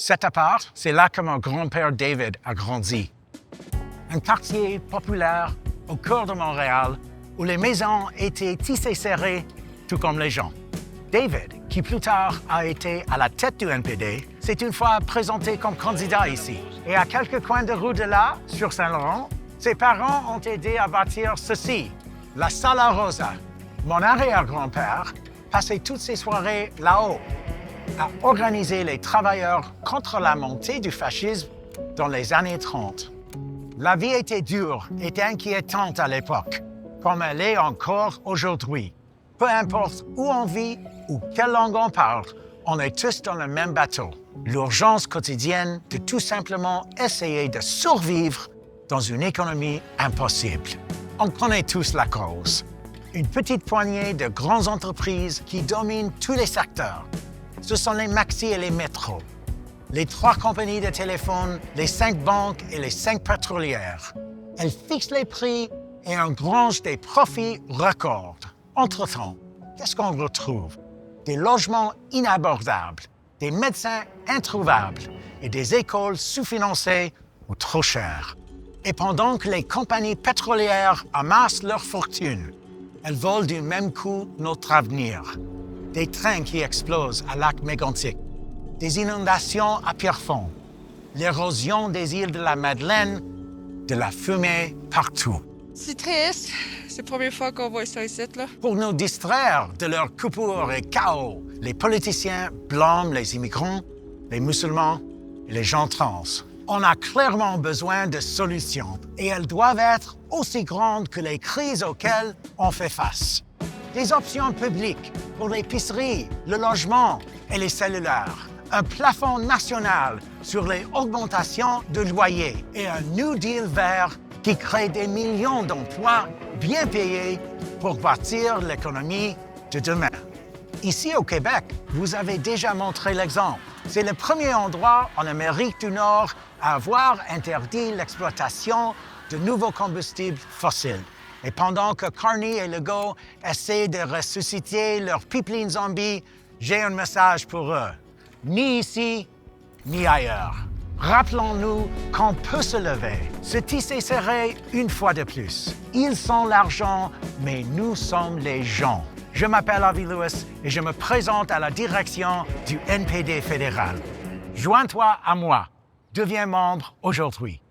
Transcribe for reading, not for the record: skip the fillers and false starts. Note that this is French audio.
Cet appart, c'est là que mon grand-père David a grandi. Un quartier populaire au cœur de Montréal où les maisons étaient tissées serrées, tout comme les gens. David, qui plus tard a été à la tête du NPD, s'est une fois présenté comme candidat ici. Et à quelques coins de rue de là, sur Saint-Laurent, ses parents ont aidé à bâtir ceci, la Sala Rosa. Mon arrière-grand-père passait toutes ses soirées là-haut, à organiser les travailleurs contre la montée du fascisme dans les années 30. La vie était dure et inquiétante à l'époque, comme elle est encore aujourd'hui. Peu importe où on vit ou quelle langue on parle, on est tous dans le même bateau. L'urgence quotidienne de tout simplement essayer de survivre dans une économie impossible. On connaît tous la cause. Une petite poignée de grandes entreprises qui dominent tous les secteurs. Ce sont les Maxi et les Métro, les 3 compagnies de téléphone, les 5 banques et les 5 pétrolières. Elles fixent les prix et engrangent des profits records. Entre-temps, qu'est-ce qu'on retrouve? Des logements inabordables, des médecins introuvables et des écoles sous-financées ou trop chères. Et pendant que les compagnies pétrolières amassent leur fortune, elles volent du même coup notre avenir. Des trains qui explosent à Lac-Mégantic, des inondations à Pierrefonds, l'érosion des îles de la Madeleine, de la fumée partout. C'est triste. C'est la première fois qu'on voit ça ici, là. Pour nous distraire de leur coupure et chaos, les politiciens blâment les immigrants, les musulmans et les gens trans. On a clairement besoin de solutions et elles doivent être aussi grandes que les crises auxquelles on fait face. Des options publiques pour l'épicerie, le logement et les cellulaires. Un plafond national sur les augmentations de loyers et un New Deal vert qui crée des millions d'emplois bien payés pour bâtir l'économie de demain. Ici au Québec, vous avez déjà montré l'exemple. C'est le premier endroit en Amérique du Nord à avoir interdit l'exploitation de nouveaux combustibles fossiles. Et pendant que Carney et Legault essaient de ressusciter leur pipeline zombie, j'ai un message pour eux. Ni ici, ni ailleurs. Rappelons-nous qu'on peut se lever, se tisser serré une fois de plus. Ils sont l'argent, mais nous sommes les gens. Je m'appelle Avi Lewis et je me présente à la direction du NPD fédéral. Joins-toi à moi. Deviens membre aujourd'hui.